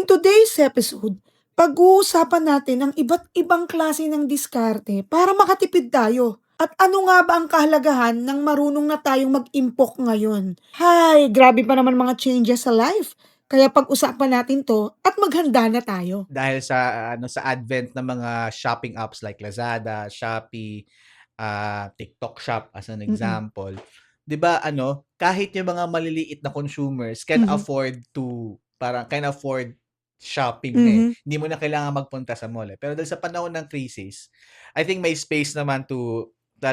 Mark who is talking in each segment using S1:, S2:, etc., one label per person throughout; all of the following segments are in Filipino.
S1: today's episode, pag-uusapan natin ang iba't ibang klase ng diskarte para makatipid tayo. At ano nga ba ang kahalagahan ng marunong na tayong mag-impok ngayon? Hay, grabe pa naman mga changes sa life. Kaya pag-usapan natin to at maghanda na tayo.
S2: Dahil sa sa advent ng mga shopping apps like Lazada, Shopee, TikTok Shop as an
S1: Mm.
S2: example, 'di ba kahit yung mga maliliit na consumers
S1: Mhm.
S2: can afford shopping na eh.
S1: Mhm.
S2: Hindi mo na kailangan magpunta sa mall eh. Pero dahil sa panahon ng crisis, I think may space naman to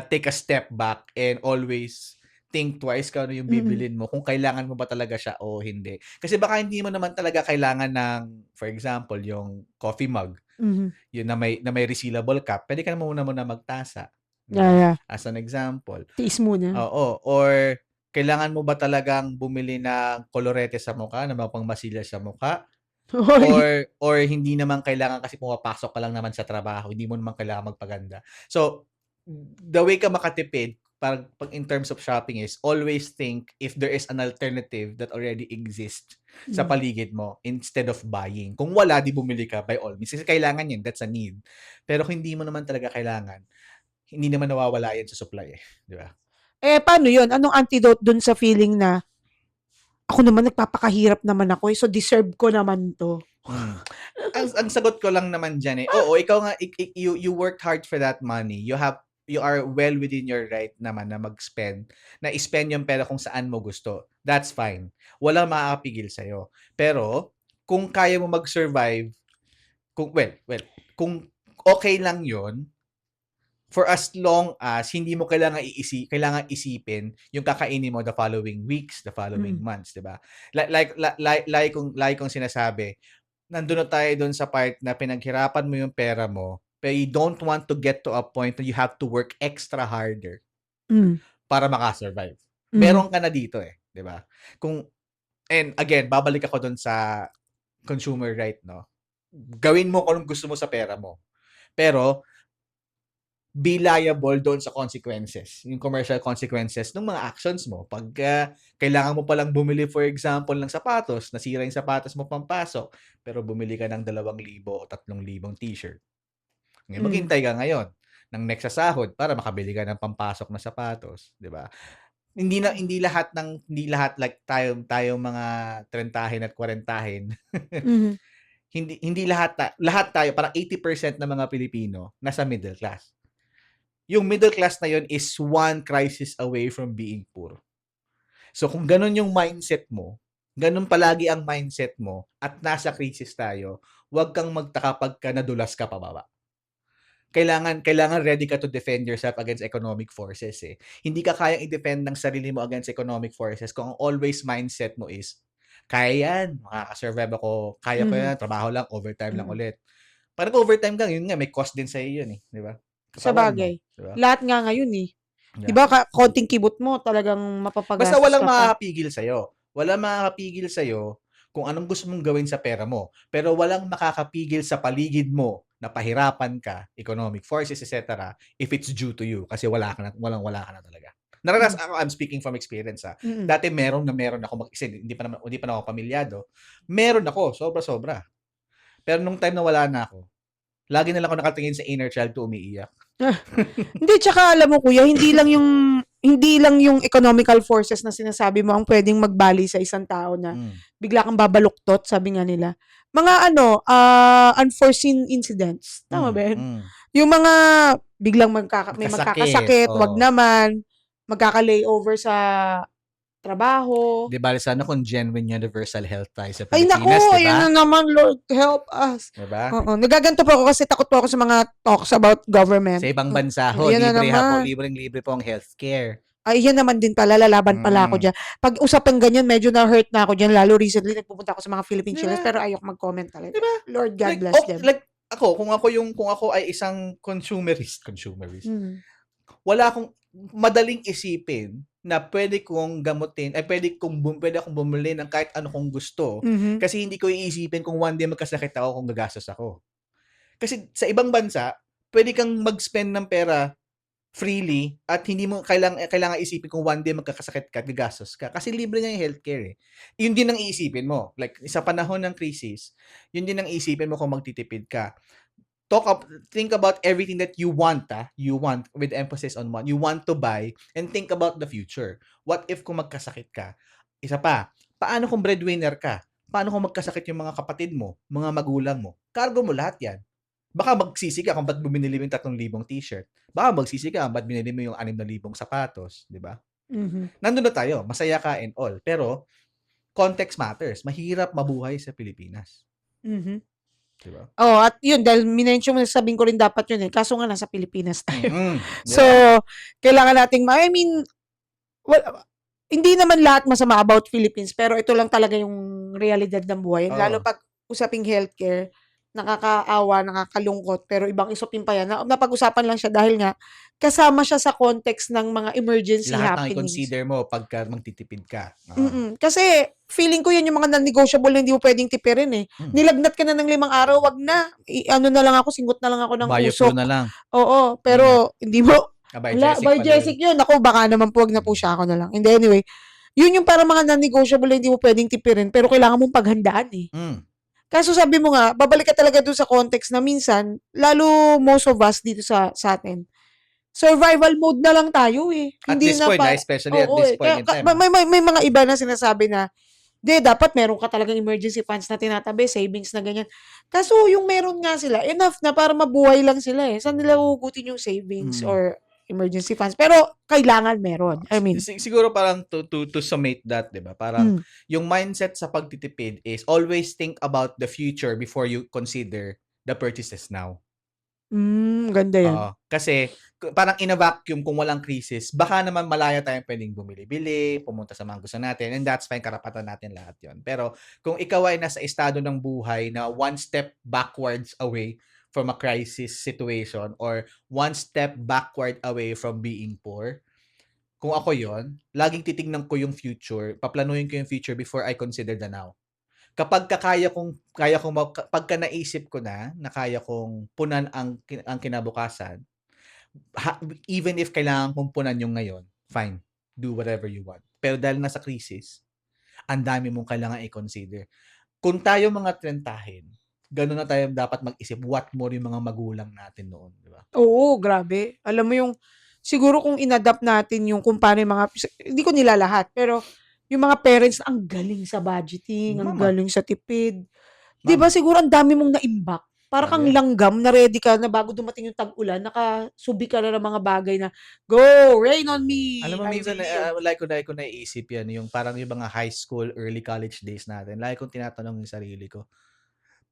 S2: take a step back and always think twice kung ano yung
S1: Mm.
S2: bibilin mo, kung kailangan mo ba talaga siya o hindi. Kasi baka hindi mo naman talaga kailangan ng, for example, yung coffee mug,
S1: Mhm.
S2: yun na may resealable cup, pwede ka naman muna magtasa, 'di
S1: Yeah,
S2: ba?
S1: yeah.
S2: As an example.
S1: Tiis muna.
S2: Oo, or kailangan mo ba talagang bumili ng kolorete sa mukha na mapangmasilya sa mukha?
S1: Hoy.
S2: Or hindi naman kailangan kasi pumapasok ka lang naman sa trabaho, hindi mo naman kailangan magpaganda. So, the way ka makatipid pag in terms of shopping is always think if there is an alternative that already exists sa
S1: Mm.
S2: paligid mo instead of buying. Kung wala, di bumili ka by all means. Kasi kailangan yan, that's a need. Pero kung hindi mo naman talaga kailangan, hindi naman nawawala yan sa supply eh. Di ba?
S1: Paano yun? Anong antidote dun sa feeling na ako naman nagpapakahirap naman ako so deserve ko naman 'to?
S2: Hmm. Ang sagot ko lang naman diyan oo, ikaw nga you worked hard for that money. You are well within your right naman na mag-spend, na i-spend yung pera kung saan mo gusto. That's fine. Walang makakapigil sa'yo. Pero kung kaya mo mag-survive, kung okay lang 'yon, for as long as hindi mo kailangan isipin yung kakainin mo the following weeks, the following
S1: Mm.
S2: months, 'di ba? Like kong sinasabi, nandun na tayo dun sa part na pinaghirapan mo yung pera mo, pero you don't want to get to a point na you have to work extra harder
S1: Hmm.
S2: para maka-survive.
S1: Mhm.
S2: Meron ka na dito eh, 'di ba? Kung and again, babalik ako dun sa consumer right, no? Gawin mo kung anong gusto mo sa pera mo. Pero be liable doon sa consequences, yung commercial consequences ng mga actions mo. Pagka kailangan mo palang bumili, for example, ng sapatos, nasira yung sapatos mo pampasok, pero bumili ka ng 2,000 o 3,000 t-shirt. Ngayon,
S1: Hmm.
S2: maghintay ka ngayon ng next sa sahod para makabili ka ng pampasok na sapatos, 'di ba? Hindi lahat like tayo mga trentahin at kwarentahin.
S1: Mhm.
S2: Hindi lahat tayo parang 80% ng mga Pilipino nasa middle class. Yung middle class na yun is one crisis away from being poor. So kung ganun yung mindset mo, ganun palagi ang mindset mo at nasa crisis tayo, huwag kang magtaka pagka nadulas ka pababa. Kailangan ready ka to defend yourself against economic forces eh. Hindi ka kayang i-defend ng sarili mo against economic forces kung ang always mindset mo is, kaya yan, makakasurvive ako, kaya ko
S1: Mhm.
S2: yan, trabaho lang, overtime lang
S1: Mm.
S2: ulit. Pag overtime ka, yun nga, may cost din sa'yo yun eh, di ba? Katawan mo,
S1: Sabagay,
S2: di ba?
S1: lahat nga ngayon, 'di
S2: Yeah.
S1: ba konting kibot mo talagang
S2: Basta
S1: mapapagastos
S2: walang
S1: ka pa.
S2: makakapigil sa'yo. Walang makakapigil sa'yo kung anong gusto mong gawin sa pera mo. Pero walang makakapigil sa paligid mo na pahirapan ka, economic forces, etc. if it's due to you. Kasi wala ka na talaga.
S1: Hmm.
S2: Ako, I'm speaking from experience ha.
S1: Mm.
S2: Dati meron ako mag-isa, hindi pa na ako pamilyado. Meron ako, sobra-sobra. Pero nung time na wala na ako, lagi na lang ako nakatingin sa inner child ko umiiyak.
S1: Hindi, tsaka alam mo kuya, hindi lang yung economical forces na sinasabi mo ang puwedeng magbali sa isang tao na
S2: Mm.
S1: bigla kang babaluktot, sabi nga nila. Mga unforeseen incidents, tama
S2: Mm.
S1: ba yun?
S2: Mm.
S1: Yung mga biglang may
S2: Magkasakit,
S1: magkakasakit, 'wag
S2: oh.
S1: naman, magkaka-layover sa trabaho.
S2: Di bale sana kung genuine universal health tayo sa
S1: Ay naku,
S2: Pilipinas, di
S1: ayun
S2: ba?
S1: na naman, Lord help us.
S2: Di ba?
S1: Oo, nagaganto po ako kasi takot po ako sa mga talks about government.
S2: Sa ibang bansa ho,
S1: Ayan na naman.
S2: libreng-libre po ang healthcare.
S1: Ay, yan naman din pala, lalaban pala ako
S2: Mm.
S1: diyan. Pag usapang ganyan, medyo na-hurt na ako diyan, lalo recently nagpupunta ako sa mga Philippine
S2: Di
S1: Chiles
S2: ba?
S1: pero ayoko mag-comment
S2: Di
S1: talaga.
S2: ba?
S1: Lord God bless them.
S2: Like ako, kung ako ay isang consumerist,
S1: Mm.
S2: wala akong madaling isipin na pwede kong gamutin, ay pwede akong bumili ng kahit ano kong gusto.
S1: Mhm.
S2: Kasi hindi ko iisipin kung one day magkasakit ako kung gagastos ako. Kasi sa ibang bansa, pwede kang mag-spend ng pera freely at hindi mo kailangan isipin kung one day magkakasakit ka at gagastos ka kasi libre niya yung healthcare, eh. Yun din ang iisipin mo, like sa panahon ng krisis, yun din ang iisipin mo kung magtitipid ka. Think about everything that you want, you want with emphasis on want. You want to buy and think about the future. What if kung magkasakit ka? Isa pa, paano kung breadwinner ka? Paano kung magkasakit yung mga kapatid mo, mga magulang mo? Cargo mo lahat 'yan. Baka magsisi ka kung ba't binili mo yung 3,000 t-shirt. Baka magsisi ka kung ba't binili mo yung 6,000 sapatos, 'di ba?
S1: Mhm.
S2: Nandun na tayo, masaya ka and all. Pero context matters. Mahirap mabuhay sa Pilipinas,
S1: Mhm.
S2: 'di ba?
S1: Oo, at yun dahil minention mo, sasabihin ko rin dapat yun, eh, kaso nga nasa Pilipinas tayo.
S2: 'Di
S1: So,
S2: ba?
S1: kailangan nating I mean, hindi naman lahat masama about Philippines, pero ito lang talaga yung realidad ng buhay. Lalo
S2: Oo.
S1: 'pag usaping healthcare, nakakaawa, nakakalungkot, pero ibang usapin pa yan. Napag-usapan lang siya dahil nga kasama siya sa context ng mga emergency
S2: Lahat ng
S1: happenings.
S2: i-consider mo pagka magtitipid ka. Oo.
S1: Kasi feeling ko yan yung mga non-negotiable na hindi mo pwedeng tipirin, eh.
S2: Hmm.
S1: Nilagnat ka na ng 5 araw, wag na. Ano na lang ako, singot na lang ako ng
S2: Bioflu
S1: usok.
S2: na lang.
S1: Oo,
S2: Nga.
S1: pero hindi mo
S2: Biogesic
S1: by
S2: pala
S1: Jessic yun. Naku, baka naman po, wag na po siya, ako na lang. And anyway, yun yung parang mga non-negotiable na hindi mo pwedeng tipirin, pero kailangan mong paghandaan, eh.
S2: Hmm.
S1: Kaso sabi mo nga, babalik ka talaga dun sa context na minsan, lalo most of us dito sa atin, survival mode na lang tayo, eh.
S2: At
S1: Hindi
S2: this
S1: na
S2: point, especially at
S1: oo,
S2: this
S1: eh.
S2: point
S1: Kaya
S2: in time.
S1: may mga iba na sinasabi na, dapat meron ka talagang emergency funds na tinatabi, savings na ganyan. Kaso yung meron nga sila, enough na para mabuhay lang sila, eh. Saan nila huhugutin yung savings or emergency funds? Pero kailangan meron. I mean,
S2: Siguro parang to summate that, 'di ba? Parang yung mindset sa pagtitipid is always think about the future before you consider the purchases now.
S1: Ganda yan.
S2: Oo. Kasi parang in a vacuum kung walang krisis, baka naman malaya tayong pwedeng bumili-bili, pumunta sa mga gusto natin, and that's fine, karapatan natin lahat yon. Pero kung ikaw ay nasa estado ng buhay na one step backwards away from a crisis situation or one step backward away from being poor, kung ako yon, laging titignan ko yung future, paplanuhin ko yung future before I consider the now. Kapag pagka naisip ko na kaya kong punan ang kinabukasan, even if kailangan kong punan yung ngayon, fine, do whatever you want. Pero dahil nasa krisis, ang dami mong kailangan i-consider. Kung tayo mga trentahin, gano'n na tayo dapat mag-isip, what more yung mga magulang natin noon, di ba?
S1: Oo, grabe. Alam mo yung, siguro kung inadapt natin yung kung paano yung mga, hindi ko nila lahat, pero yung mga parents, ang galing sa budgeting, ang
S2: Mama.
S1: galing sa tipid. Di ba siguro ang dami mong naimbak? Para kang
S2: Grabe.
S1: langgam na ready ka na bago dumating yung tag-ulan, nakasubi ka na ng mga bagay na, go, rain on me.
S2: Alam mo,
S1: I
S2: minsan,
S1: believe.
S2: lagi ko naiisip yan, yung parang yung mga high school, early college days natin, lagi kong tinatanong yung sarili ko,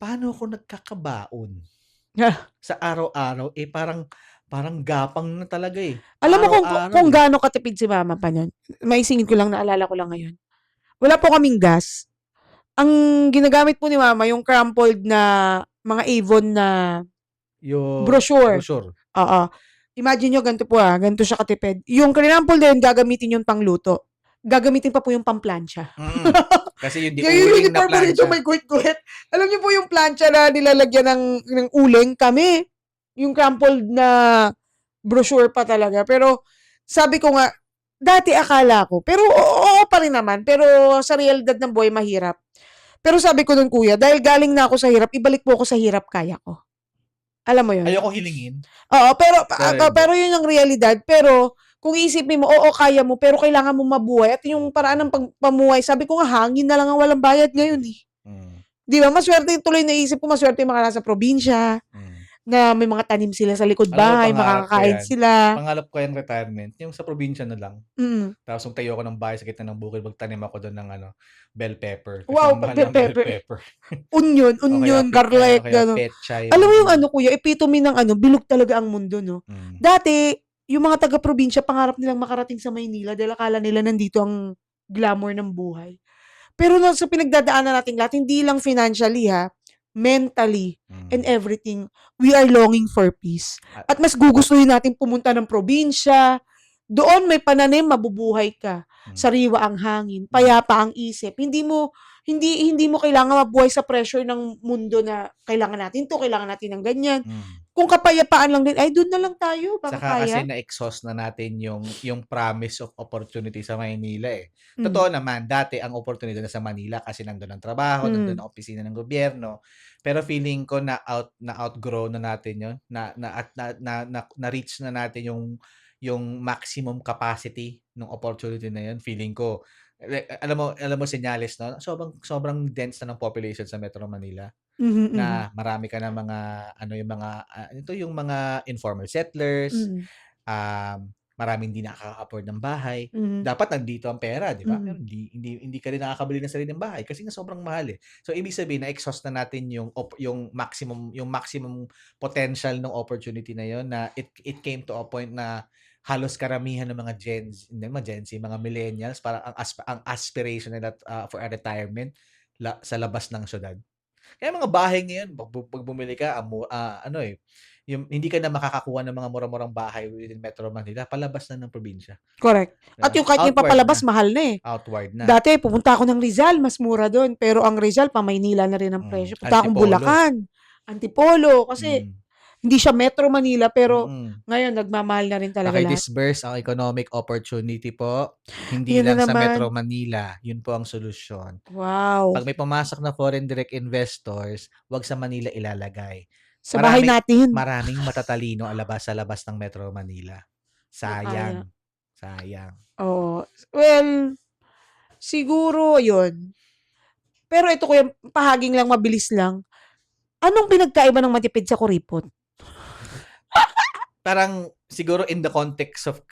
S2: paano ako nagkakabaon? Sa araw-araw, parang gapang na talaga, eh.
S1: Alam mo kung
S2: Araw-araw, eh.
S1: gaano katipid si mama pa nun? Maisingit ko lang, naalala ko lang ngayon. Wala po kaming gas. Ang ginagamit po ni mama, yung crumpled na mga Avon na
S2: Yung
S1: brochure.
S2: brochure.
S1: Oo. Imagine nyo, ganito po ganito siya katipid. Yung crumpled din, gagamitin yung pangluto. Gagamitin pa po yung pamplansya.
S2: Kasi yung
S1: Yung
S2: uling na
S1: uniform po nito
S2: plancha.
S1: may guhit-guhit. Alam niyo po yung plancha na nilalagyan ng uling? Kami, yung crumpled na brochure pa talaga. Pero sabi ko nga, dati akala ko, pero oo pa rin naman, pero sa realidad ng buhay mahirap. Pero sabi ko nun, kuya, dahil galing na ako sa hirap, ibalik po ako sa hirap, kaya ko. Alam mo yun?
S2: Ayoko hilingin.
S1: Oo,
S2: Pero
S1: pero yun ang realidad. Pero kung isipin mo, oo, kaya mo, pero kailangan mo mabuhay. At yung paraan ng pamuhay, sabi ko nga, hangin na lang ang walang bayad ngayon, eh. Di ba? Maswerte tuloy naisip ko, maswerte yung mga nasa probinsya, na may mga tanim sila sa likod
S2: Alam mo,
S1: bahay,
S2: pangarap ko
S1: makakakain
S2: yan.
S1: sila.
S2: Pangarap ko yung retirement, yung sa probinsya na lang. Tapos kung tayo ako ng bahay sa gitna ng bukid, magtanim ako doon ng bell pepper. Kasi
S1: Wow,
S2: ang mahal
S1: bell
S2: ng bell
S1: pepper.
S2: pepper.
S1: Onion, garlic,
S2: kaya
S1: gano'n.
S2: petchay.
S1: Alam mo yung kuya, epitome ng bilog talaga ang mundo, no? Dati, yung mga taga-probinsya, pangarap nilang makarating sa Maynila dahil akala nila nandito ang glamour ng buhay. Pero sa pinagdadaanan natin lahat, hindi lang financially mentally, and everything, we are longing for peace. At mas gugustuhin natin pumunta ng probinsya. Doon may pananim, mabubuhay ka. Sariwa ang hangin, payapa ang isip. Hindi mo kailangan mabuhay sa pressure ng mundo na kailangan natin to, kailangan natin ng ganyan. kung kapayapaan lang din, ay dun na lang tayo, baka
S2: Saka kasi
S1: kaya.
S2: na-exhaust na natin yung promise of opportunity sa Maynila, eh.
S1: Hmm,
S2: Totoo naman, dati ang opportunity na sa Manila kasi nandun ang trabaho, nandun
S1: mm,
S2: ang opisina ng gobyerno. Pero feeling ko na-outgrow na natin yun, na-reach na natin yung maximum capacity ng opportunity na yun. Feeling ko, alam mo senyales, no? Sobrang sobrang dense na ng population sa Metro Manila.
S1: mhm, mhm,
S2: Na marami ka ng mga ano yung mga, ito yung mga informal settlers,
S1: mm,
S2: maraming hindi nakaka-afford ng bahay.
S1: mhm,
S2: Dapat nandito ang pera, 'di ba? Pero
S1: mm.
S2: hindi ka rin nakakabili ng sariling bahay kasi nga sobrang mahal, eh. So ibig sabihin na-exhaust na natin yung maximum potential ng opportunity na yon na it came to a point na halos karamihan ng mga hindi naman Gen Z, mga millennials para ang aspiration nila, for a retirement sa labas ng siyudad. Kaya mga bahay ngayon pag bumili ka ano, eh, yung hindi ka na makakakuha ng mga mura-murang bahay within Metro Manila, palabas na ng probinsya,
S1: Correct.
S2: 'di
S1: At
S2: ba?
S1: yung kahit yung
S2: Outward
S1: papalabas
S2: na,
S1: mahal na, eh.
S2: outward na.
S1: Dati pupunta ako ng Rizal, mas mura dun, pero ang Rizal pa-Maynila na rin ang presyo. Punta akong
S2: Antipolo,
S1: Bulacan, Antipolo, kasi
S2: hmm,
S1: hindi siya Metro Manila, pero
S2: mm.
S1: ngayon nagmamahal na rin talaga lahat.
S2: Paki-disburse ang economic opportunity po, hindi
S1: Yun na
S2: lang sa Metro
S1: naman.
S2: Manila, yun po ang solusyon. 'Pag
S1: Wow.
S2: may pumasok na foreign direct investors, 'wag sa Manila ilalagay.
S1: Sa bahay
S2: Maraming
S1: natin.
S2: maraming matatalino ang sa labas ng Metro Manila.
S1: Yung kaya.
S2: Sayang, sayang.
S1: Oo. Well, siguro yun. Pero ito kuya, pahaging lang, mabilis lang. Anong pinagkaiba ng matipid sa kuripot?
S2: Parang siguro in the context of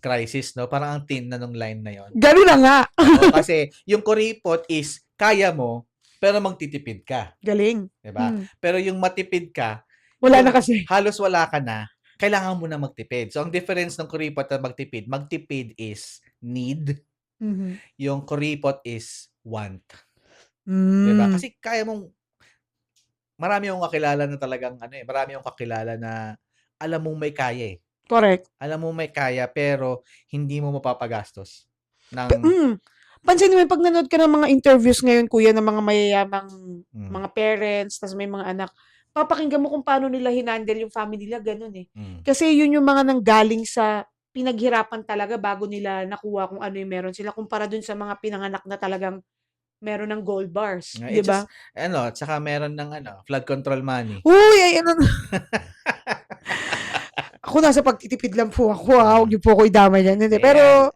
S2: crisis 'no, parang ang thin na nung line na yun.
S1: Ganun na nga.
S2: Oo, kasi yung kuripot is kaya mo, pero magtitipid ka,
S1: Galing.
S2: 'di ba?
S1: Hmm.
S2: Pero yung matipid ka,
S1: Wala
S2: yung
S1: na kasi.
S2: halos wala ka na, kailangan mo na magtipid. So ang difference ng kuripot at magtipid is need,
S1: Mhm.
S2: yung kuripot is want, 'di ba?
S1: Hmm.
S2: Kasi marami akong kakilala na talagang ano, eh, marami akong kakilala na alam mong may kaya, eh.
S1: Correct.
S2: Alam mo may kaya pero hindi mo mapapagastos ng
S1: Pansin mo 'pag nanood ka ng mga interviews ngayon kuya ng mga mayayamang
S2: hmm,
S1: mga parents ta's may mga anak, papakinggan mo kung paano nila hinandle yung family nila gano'n, eh.
S2: hmm.
S1: Kasi yun yung mga nanggaling sa pinaghirapan talaga bago nila nakuha kung ano yung meron sila kumpara dun sa mga pinanganak na talagang meron ng gold bars, 'di
S2: It's
S1: ba?
S2: just ano, tsaka meron ng flood control money.
S1: Uy, ay ano na ako nasa pagtitipid lang po ako, huwag
S2: Ah,
S1: niyo po ako idamay diyan, hindi.
S2: ayan,
S1: Pero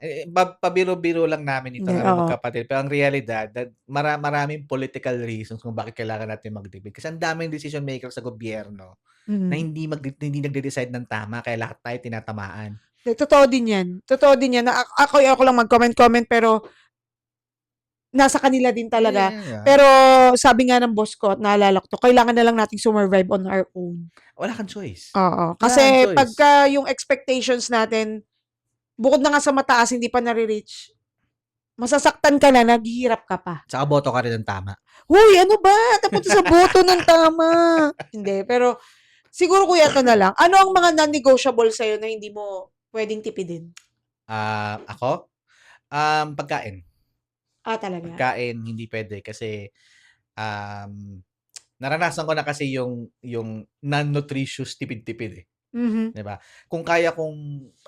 S2: pabiro-biro lang namin ito
S1: hindi,
S2: naming
S1: oo.
S2: magkapatid, pero ang realidad maraming political reasons kung bakit kailangan natin magtipid. Kasi ang daming decision maker sa gobyerno na
S1: Mhm.
S2: hindi nagde-decide ng tama kaya lahat tayo tinatamaan.
S1: Totoo din 'yan, totoo din 'yan na ako lang mag-comment-comment pero nasa kanila din talaga.
S2: Yeah,
S1: Pero sabi nga ng boss ko at naalala ko 'to, kailangan na lang nating survive on our own.
S2: wala kang choice.
S1: Oo,
S2: Wala kang
S1: kasi
S2: choice.
S1: pagka yung expectations natin, bukod na nga sa mataas hindi pa nare-reach, masasaktan ka na, naghihirap ka pa.
S2: Tsaka boto ka rin ng tama.
S1: Hoy, ano ba? Napunta sa boto ng tama. Hindi, pero siguro kuya ito na lang, ano ang mga non-negotiable sa'yo na hindi mo puwedeng tipidin?
S2: Ako, pagkain.
S1: Talaga?
S2: Pagkain hindi puwede kasi, um, naranasan ko na kasi yung non-nutritious tipid-tipid, eh,
S1: Mhm,
S2: 'di ba? Kung kaya kong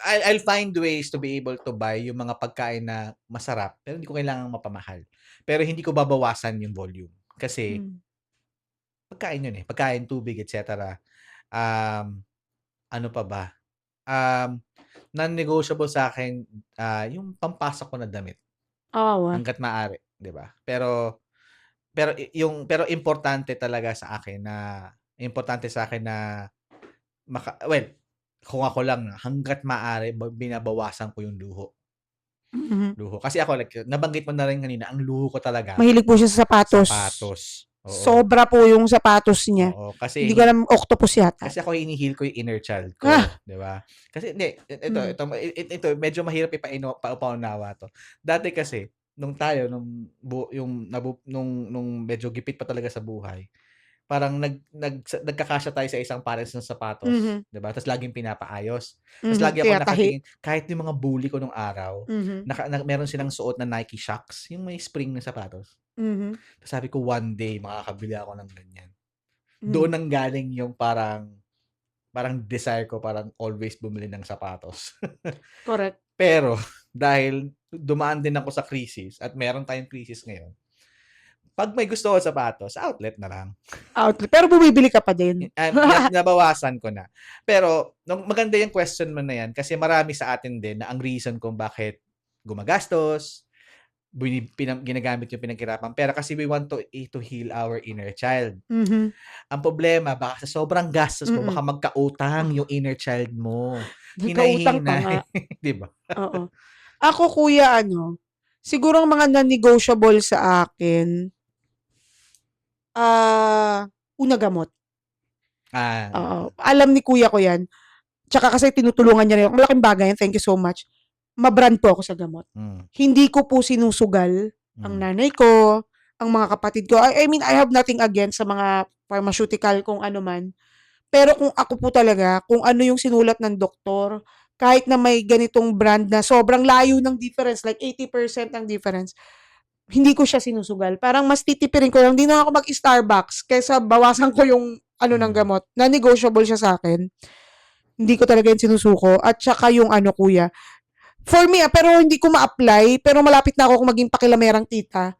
S2: I'll find ways to be able to buy yung mga pagkain na masarap, pero hindi ko kailangang mapamahal. Pero hindi ko babawasan yung volume kasi
S1: hmm.
S2: pagkain yun, eh, pagkain, tubig, et cetera. Um, ano pa ba? Um, Non-negotiable sa'kin, yung pampasok ko na damit
S1: Kawawa.
S2: hangga't maaari, 'di ba? Pero importante sa akin na well, kung ako lang, hangga't maaari binabawasan ko yung
S1: Mhm.
S2: luho. Kasi ako like nabanggit mo na rin kanina, ang luho ko talaga
S1: Mahilig po siya sa sapatos.
S2: sapatos, oo.
S1: Sobra po yung sapatos niya.
S2: Oo, kasi
S1: Hindi ko alam, octopus yata.
S2: kasi ako hinihil ko yung inner child
S1: Ah!
S2: ko, 'di ba? Kasi hindi,
S1: Hmm,
S2: ito medyo mahirap paunawa 'to. Dati kasi nung medyo gipit pa talaga sa buhay, parang nagkakasya tayo sa isang pares ng sapatos,
S1: mhm,
S2: 'di ba? Ta's laging pinapaayos. Ta's
S1: mhm,
S2: lagi ako
S1: tinatahi.
S2: nakatingin kahit yung mga bully ko nung araw,
S1: Mhm,
S2: meron silang suot na Nike Shox, yung may spring na sapatos.
S1: mhm.
S2: Ta's sabi ko, "One day makakabili ako ng ganyan."
S1: Hmm,
S2: Doon nanggaling yung parang desire ko parang always bumili ng sapatos.
S1: correct.
S2: Pero dahil dumaan din ako sa krisis at meron tayong krisis ngayon, 'pag may gusto ako sapatos, sa outlet na lang.
S1: Outlet, pero bumibili ka pa din?
S2: Nabawasan ko na. Pero maganda yung question mo na yan kasi marami sa atin din na ang reason kung bakit gumagastos, ginagamit yung pinaghirapan pera kasi we want to heal our inner child.
S1: Mhm,
S2: Ang problema, baka sa sobrang gastos mo, baka
S1: mm.
S2: magkautang
S1: Oh,
S2: yung inner child mo.
S1: nagkautang pa nga,
S2: Hinay-hinay, 'di ba?
S1: oo. Ako kuya ano, siguro ang mga non-negotiable sa akin, una gamot. Oo,
S2: Mm.
S1: alam ni kuya ko 'yan. Tsaka kasi tinutulungan niya rin ako, malaking bagay 'yan, thank you so much. Ma-brand po ako sa gamot.
S2: Hmm,
S1: Hindi ko po sinusugal ang
S2: hmm,
S1: nanay ko, ang mga kapatid ko. I mean, I have nothing against sa mga pharmaceutical kung ano man. Pero kung ako po talaga, kung ano yung sinulat ng doktor, kahit na may ganitong brand na sobrang layo ng difference, like 80% ang difference, hindi ko siya sinusugal. Parang mas titipirin ko lang, hindi na ako mag-Starbucks kaysa bawasan ko yung ano ng
S2: hmm,
S1: gamot. Na negotiable siya sa akin. Hindi ko talaga yung sinusuko. At saka yung ano kuya. For me, pero hindi ko ma-apply, pero malapit na ako kung maging pakilamerang tita.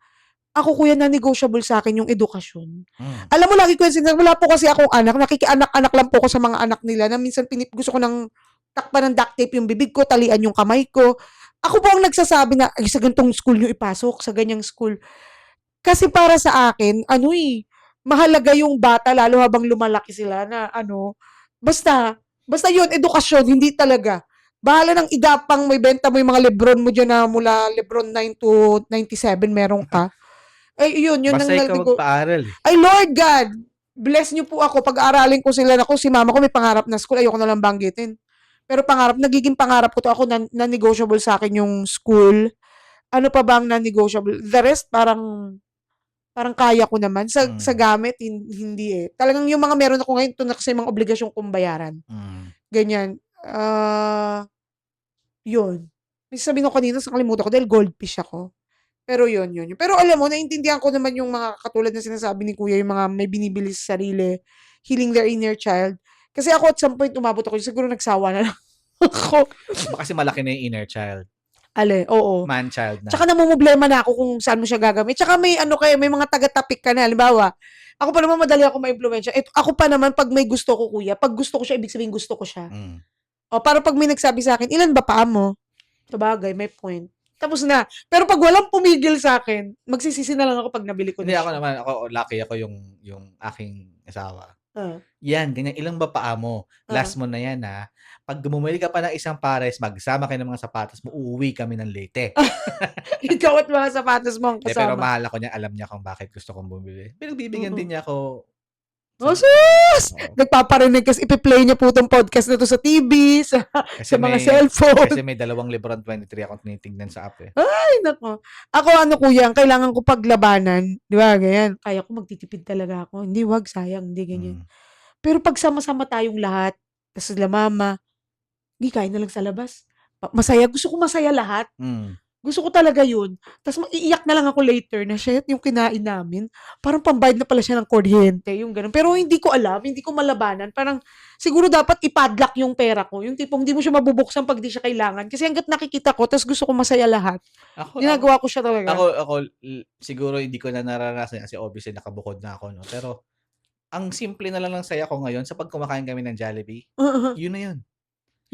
S1: Ako kuya na negotiable sa akin yung edukasyon.
S2: hmm.
S1: Alam mo, lagi ko yung sinasabi, wala po kasi akong anak, nakikianak-anak lang po ako sa mga anak nila na minsan gusto ko ng takpan ng duct tape yung bibig ko, talian yung kamay ko. Ako po ang nagsasabi na, ay, sa ganitong school nyo ipasok, sa ganyang school. Kasi para sa akin, ano mahalaga yung bata lalo habang lumalaki sila na ano, basta, basta yun, edukasyon, hindi talaga. Bahala ng igapang may benta mo yung mga Lebron mo dyan na mula Lebron 9 to 97 meron ka. Ay, yun
S2: Basta
S1: ang
S2: ikaw magpaaral, eh.
S1: ay, Lord God, bless niyo po ako. Pag-aaralin ko sila. Ako, si mama ko may pangarap na school. Ayoko na lang banggitin. Pero pangarap, nagiging pangarap ko to ako na negotiable sa akin yung school. Ano pa ba ang non-negotiable? The rest, parang kaya ko naman. Sa
S2: Hmm,
S1: gamit, hindi eh. Talagang yung mga meron ako ngayon, ito na kasi yung mga obligasyon kong bayaran.
S2: hmm,
S1: Ganyan. Yun. May sabihin ko kanina, sa kalimutan ko dahil goldfish ako. Pero yun. Pero alam mo, naintindihan ko naman yung mga katulad na sinasabi ni kuya, yung mga may binibili sa sarili, healing their inner child. Kasi ako at some point umabot ako, siguro nagsawa na lang ako.
S2: kasi malaki na yung inner child,
S1: Oo.
S2: man child
S1: Tsaka
S2: na.
S1: namumblema na ako kung saan mo siya gagamit. Tsaka may ano kayo, may mga taga-tapik ka na. Halimbawa, ako pa naman madali ako ma-impluwensya. Ako pa naman, pag may gusto ko, kuya, pag gusto ko siya, ibig sabihin gusto ko siya.
S2: Hmm.
S1: O, para pag may nagsabi sa akin, ilan ba paa mo? Sabagay, may point. Tapos na. Pero pag walang pumigil sa akin, magsisisi na lang ako pag nabili ko
S2: Hindi
S1: na
S2: ako
S1: siya.
S2: naman, ako lucky ako yung aking asawa.
S1: Ah,
S2: Yan, ganyan. Ilang ba paa mo?
S1: ah.
S2: Last mo na yan, ha. 'Pag bumili ka pa ng isang pares, magsama kayo ng mga sapatos mo, uuwi kami ng Leyte.
S1: Ikaw at mga sapatos mo ang
S2: 'Di, pero
S1: kasama.
S2: mahal ako niya, alam niya kung bakit gusto kong bumili. Pinagbibigyan
S1: Mm.
S2: din niya ako
S1: Oh,
S2: sa
S1: sus!
S2: oo.
S1: Nagpaparinig kasi ipi-play niya po 'tong podcast na 'to sa TV, sa
S2: Kasi
S1: mga
S2: may
S1: cellphone.
S2: kasi may dalawang Lebron 23 akong tinitingnan sa app, eh.
S1: Ay, naku. Ako ano kuya, ang kailangan ko paglabanan, 'di ba, ganyan. Kaya ko magtitipid talaga ako. Hindi, 'wag, sayang, hindi ganyan.
S2: Hmm,
S1: Pero 'pag sama-sama tayong lahat, tas sila mama, "Di kain na lang sa labas." Masaya, gusto ko masaya lahat.
S2: hmm.
S1: Gusto ko talaga yun. Tas iiyak na lang ako later na, "Shit, yung kinain namin, parang pambayad na pala siya ng kuryente," yung gano'n. Pero hindi ko alam, hindi ko malabanan. Parang siguro dapat i-padlock yung pera ko, yung tipong hindi mo siya mabubuksan 'pag di siya kailangan. Kasi hangga't nakikita ko tas gusto ko masaya lahat,
S2: Ako ako
S1: ginagawa ko siya
S2: ako
S1: talaga.
S2: ako siguro hindi ko na nararanasan kasi obviously nakabukod na ako 'no, pero ang simple na lang ng saya ko ngayon sa 'pag kumakain kami ng Jollibee,
S1: Oo,
S2: yun na yun.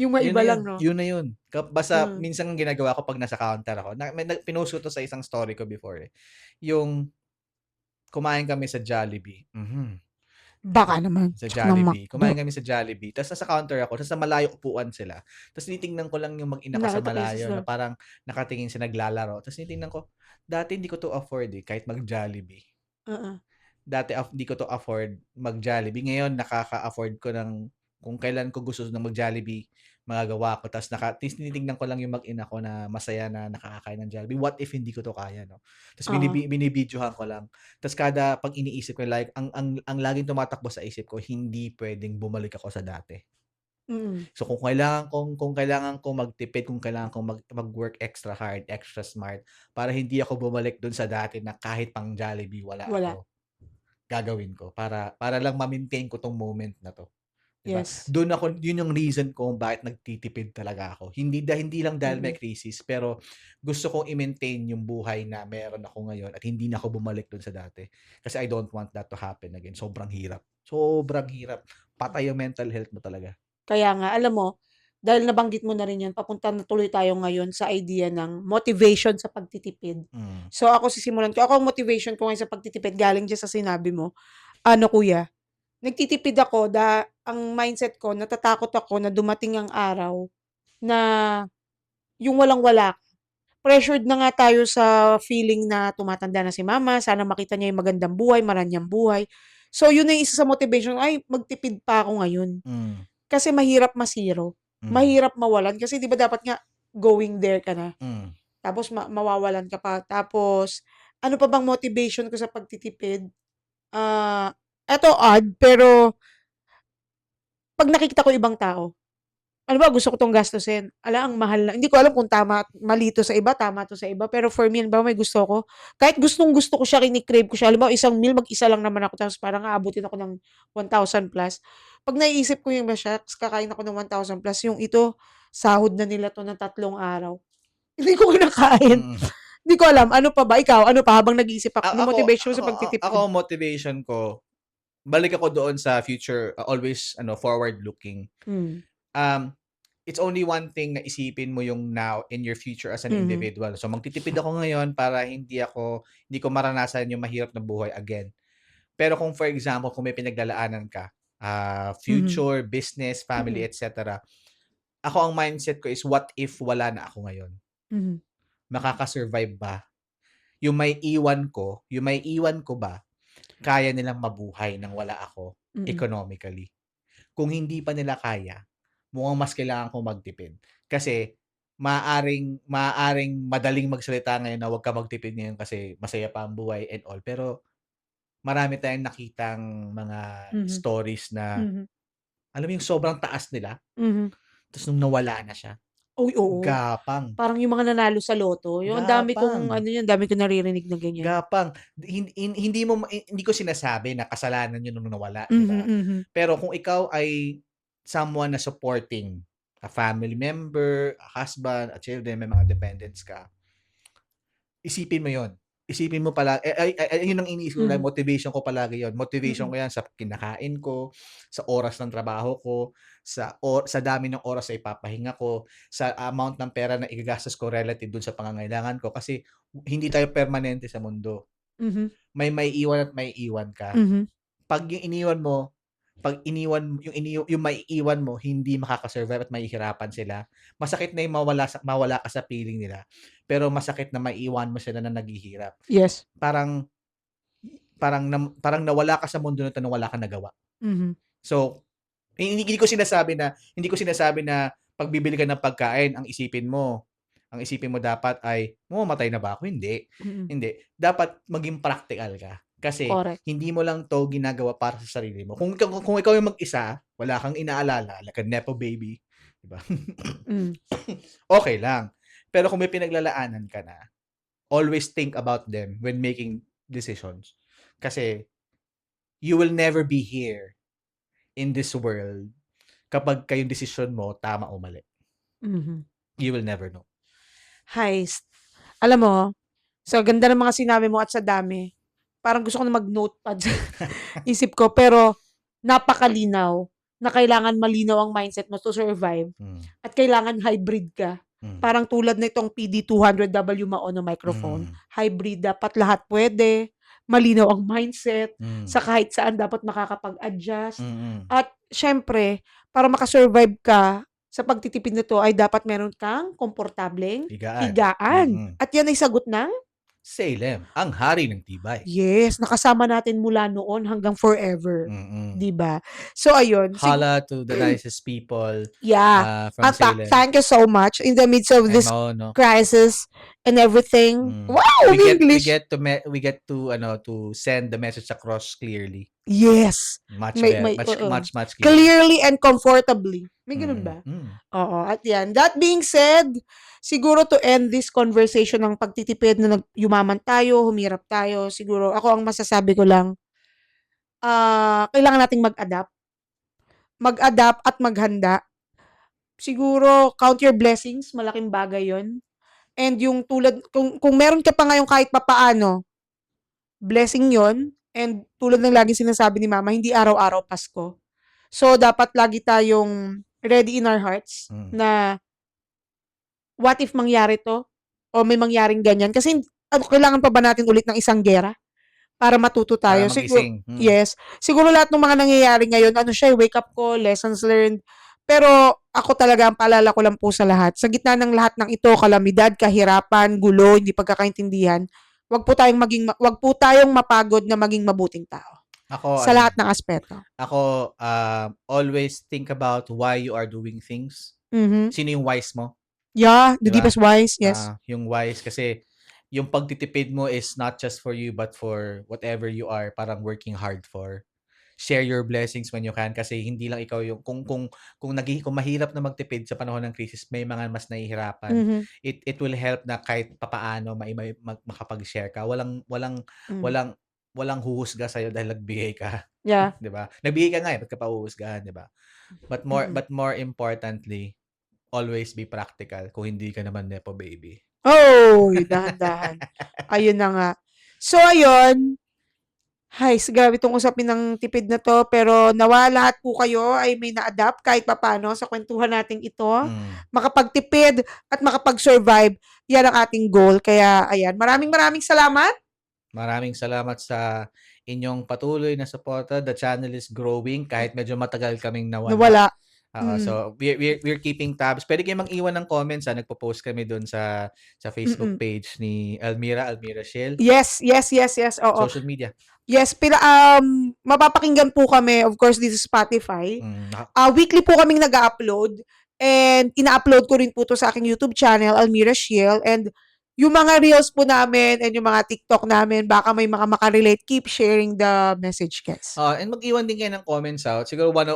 S1: yung
S2: Yun
S1: maiba
S2: na yun,
S1: lang 'no?
S2: yun na yun. Basta
S1: Hmm,
S2: minsan ang ginagawa ko 'pag nasa counter ako, pinost ko 'to sa isang story ko before, eh. Yung kumain kami sa Jollibee,
S1: baka naman,
S2: sa
S1: tsaka ng
S2: Jollibee.
S1: McDo.
S2: Kumain kami sa Jollibee, ta's nasa counter ako, ta's sa malayo upuan sila. Ta's tinitingnan ko lang yung mag-ina ko sa
S1: Nakita ko yung
S2: malayo
S1: sa
S2: na parang nakatingin sila naglalaro. Ta's tinitingnan ko, dati hindi ko 'to afford, eh, kahit mag-Jollibee.
S1: oo,
S2: Dati hindi ko 'to afford mag-Jollibee, ngayon nakaka-afford ko ng kung kailan ko gusto ng mag-Jollibee, magagawa ko ta's tinitingnan ko lang yung mag-ina ko na masaya na nakakakain ng Jollibee, what if hindi ko 'to kaya 'no? Ta's
S1: oo,
S2: binibidyohan ko lang, ta's kada 'pag iniisip ko like ang laging tumatakbo sa isip ko, hindi puwedeng bumalik ako sa dati.
S1: mm,
S2: So kung kailangan kong magtipid, kung kailangan kong mag-work extra hard, extra smart, para hindi ako bumalik dun sa dati na kahit pang Jollibee wala
S1: wala.
S2: ako. gagawin ko para lang ma-maintain ko 'tong moment na 'to, 'di ba?
S1: Yes.
S2: Do'n ako 'yun yung reason kung bakit nagtitipid talaga ako. Hindi lang dahil may
S1: Mm.
S2: krisis, pero gusto kong i-maintain yung buhay na meron ako ngayon at hindi na ako bumalik do'n sa dati. Kasi I don't want that to happen again. Sobrang hirap. Patay yung mental health mo talaga.
S1: Kaya nga, alam mo, dahil nabanggit mo na rin 'yan, papunta na tuloy tayo ngayon sa idea ng motivation sa pagtitipid.
S2: Hmm,
S1: So, ako sisimulan ko. Ako ang motivation ko ngayon sa pagtitipid galing diyan sa sinabi mo, ano kuya, nagtitipid ako ang mindset ko, natatakot ako na dumating ang araw na yung walang-wala. Pressured na nga tayo sa feeling na tumatanda na si mama, sana makita niya yung magandang buhay, maranyang buhay. So, yun na yung isa sa motivation, ay magtipid pa ako ngayon.
S2: hmm,
S1: Kasi mahirap ma-zero,
S2: hmm,
S1: mahirap mawalan kasi 'di ba dapat nga going there ka na,
S2: hmm,
S1: tapos mawawalan ka pa. Tapos ano pa bang motivation ko sa pagtitipid, eto odd pero 'pag nakikita ko ibang tao, halimbawa gusto ko 'tong gastusin, ang mahal na hindi ko alam kung tama mali 'to sa iba, tama 'to sa iba, pero for me halimbawa may gusto ko, kahit gustong-gusto ko siya, kini-crave ko siya, halimbawa isang meal mag-isa lang naman ako tapos parang aabutin ako ng 1,000 plus. 'Pag naiisip ko yung ba, "Shucks, kakain ako ng 1,000 plus, yung ito sahod na nila 'to ng 3 araw." Hindi ko kinakain.
S2: mm.
S1: Hindi ko alam, ano pa ba? Ikaw, ano pa habang nag-iisip ako, ano
S2: Ako
S1: motivation mo
S2: ako
S1: sa
S2: ako
S1: pagtitipid?
S2: ang motivation ko, balik ako doon sa future, always forward looking.
S1: Hmm,
S2: Um, it's only one thing na isipin mo yung now and your future as an
S1: mhm,
S2: individual. So magtitipid ako ngayon para hindi ko maranasan yung mahirap na buhay again. Pero kung for example, kung may pinaglalaanan ka,
S1: mhm,
S2: future, business, family,
S1: mm,
S2: etc. Ako ang mindset ko is what if wala na ako ngayon?
S1: mhm,
S2: Makaka-survive ba? Yung may iwan ko ba, kaya nilang mabuhay nang wala ako
S1: mm,
S2: economically? Kung hindi pa nila kaya, mukhang mas kailangan kong magtipid. Kasi maaaring madaling magsalita ngayon na huwag ka magtipid ngayon kasi masaya pa ang buhay and all. Pero marami tayong nakitang mga
S1: mhm,
S2: stories na
S1: mhm,
S2: alam mo yung sobrang taas nila,
S1: mhm.
S2: ta's nung nawala na siya,
S1: Uy, oo.
S2: gapang,
S1: Parang yung mga nanalo sa lotto, yung ang dami
S2: gapang.
S1: kong ano yan, dami kong naririnig na ganyan.
S2: Gapang. Hindi ko sinasabi na kasalanan yun nung nawala, 'di
S1: Mhm,
S2: ba?
S1: mhm,
S2: Pero kung ikaw ay someone na supporting a family member, a husband, a children, may mga dependents ka, isipin mo yon. Isipin mo yun ang iniisip ko lagi,
S1: mhm,
S2: motivation ko palagi yun. Motivation
S1: mm,
S2: ko yan sa kinakain ko, sa oras ng trabaho ko, sa dami ng oras na ipapahinga ko, sa amount ng pera na igagastos ko relative dun sa pangangailangan ko. Kasi hindi tayo permanente sa mundo.
S1: mhm,
S2: May maiiwan at maiiwan ka.
S1: mhm.
S2: 'Pag yung iniwan mo, 'pag iniwan yung maiiwan mo hindi makaka-survive at mahihirapan sila, masakit na yung mawala ka sa piling nila, pero masakit na maiiwan mo sila na naghihirap.
S1: Yes.
S2: Parang parang nawala ka sa mundo na 'to nang wala kang nagawa.
S1: Mhm,
S2: So, hindi ko sinasabi na 'pag bibili ka ng pagkain ang isipin mo dapat ay, "Mamamatay na ba ako?" Hindi,
S1: mm.
S2: hindi. Dapat maging praktikal ka. Kasi
S1: Correct.
S2: hindi mo lang 'to ginagawa para sa sarili mo. Kung ikaw yung mag-isa, wala kang inaalala, like a nepo baby, 'di ba?
S1: Hmm,
S2: Okey lang. Pero kung may pinaglalaanan ka na, always think about them when making decisions. Kasi you will never be here in this world kapagka yung desisyon mo tama o mali.
S1: mhm.
S2: You will never know.
S1: Heist. Alam mo, sa ganda ng mga sinabi mo at sa dami, parang gusto ko na mag-notepad sa isip ko, pero napakalinaw na kailangan malinaw ang mindset mo to survive
S2: Hmm,
S1: at kailangan hybrid ka.
S2: hmm,
S1: Parang tulad nitong PD200W Maono microphone,
S2: hmm,
S1: hybrid, dapat lahat puwede, malinaw ang mindset,
S2: hmm,
S1: sa kahit saan dapat makakapag-adjust.
S2: mm.
S1: At siyempre, para maka-survive ka sa pagtitipid na 'to ay dapat meron kang komportableng
S2: Higaan,
S1: higaan
S2: mm.
S1: at yan ay sagot ng
S2: Salem, ang hari ng tibay.
S1: yes, nakasama natin mula noon hanggang forever,
S2: Mm.
S1: 'di ba? So ayun,
S2: Holla to the nicest people,
S1: yeah,
S2: from Salem
S1: thank you so much in the midst of
S2: and
S1: this
S2: Maono.
S1: crisis and everything.
S2: Hmm.
S1: Wow, English!
S2: We get to to send the message across clearly.
S1: Yes, may oo.
S2: Much clearer.
S1: Clearly and comfortably, may gano'n
S2: Mm,
S1: ba?
S2: hmm.
S1: Oo, at 'yan. That being said, siguro to end this conversation ng pagtitipid na yumaman tayo, humirap tayo, siguro ako ang masasabi ko lang, kailangan nating mag-adapt at maghanda. Siguro count your blessings, malaking bagay 'yon. And yung tulad kung meron ka pa ngayong kahit papaano, blessing 'yon, and tulad ng laging sinasabi ni mama, hindi araw-araw Pasko. So, dapat lagi tayong ready in our hearts
S2: Mm.
S1: na what if mangyari 'to o may mangyaring ganyan kasi kailangan pa ba natin ulit ng isang giyera para matuto
S2: Para
S1: tayo?
S2: magising.
S1: Yes. Siguro lahat ng mga nangyayari ngayon ano siya, wake up call, lessons learned. Pero ako talaga ang paalala ko lang po sa lahat, sa gitna ng lahat ng ito, kalamidad, kahirapan, gulo, hindi pagkakaintindihan, wag po tayong mapagod na maging mabuting tao
S2: Ako
S1: sa lahat ng aspeto.
S2: ako, always think about why you are doing things.
S1: Mhm.
S2: Sino yung whys mo?
S1: Yeah, the
S2: 'Di ba?
S1: deepest wise, yes.
S2: Yung whys kasi yung pagtitipid mo is not just for you but for whatever you are parang working hard for. Share your blessings when you can kasi hindi lang ikaw yung kung mahirap na magtipid sa panahon ng krisis, may mga mas nahihirapan.
S1: Mhm.
S2: It will help na kahit papaano makapag-share ka.
S1: Mm.
S2: Walang walang huhusga sa'yo dahil nagbigay ka,
S1: Yeah.
S2: 'di ba? Nagbigay ka nga, ba't ka pa huhusgahan, 'di ba?
S1: Mm.
S2: But more importantly, always be practical kung hindi ka naman nepo baby.
S1: Oy, dahan-dahan. Ayun na nga. So ayun, grabe 'tong usapin ng tipid na 'to, pero nawa lahat po kayo ay may na-adapt kahit papaano sa kuwentuhan nating ito.
S2: Hmm.
S1: Makapagtipid at makapag-survive, 'yan ang ating goal. Kaya ayan, maraming salamat.
S2: Maraming salamat sa inyong patuloy na suporta. The channel is growing kahit medyo matagal kaming nawala.
S1: Nawala.
S2: Oo,
S1: Mm.
S2: so we're keeping tabs. Puwede kayong mag-iwan ng comments, nagpo-post kami dun sa Facebook
S1: Mm.
S2: page ni Almira Shiel.
S1: Yes, oo.
S2: Social media.
S1: Yes, mapapakinggan po kami, of course, dito sa Spotify.
S2: Naka
S1: Weekly po kaming nag-a-upload, and ina-upload ko rin po 'to sa aking YouTube channel, Almira Shiel, and yung mga reels po namin and yung mga TikTok namin, baka may mga maka-relate, keep sharing the message, guys.
S2: and mag-iwan din kayo ng comments out. Siguro one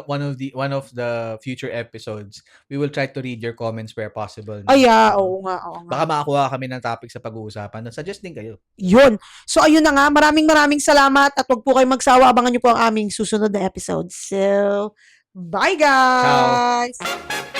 S2: of the future episodes, we will try to read your comments where possible, 'no?
S1: Oo nga, oo nga.
S2: Baka makakuha kami ng topic sa pag-uusapan. Suggest din kayo.
S1: Yun. So, ayun na nga. Maraming salamat at wag po kayong magsawa. Abangan niyo po ang aming susunod na episode. So, bye
S2: Ciao.
S1: guys!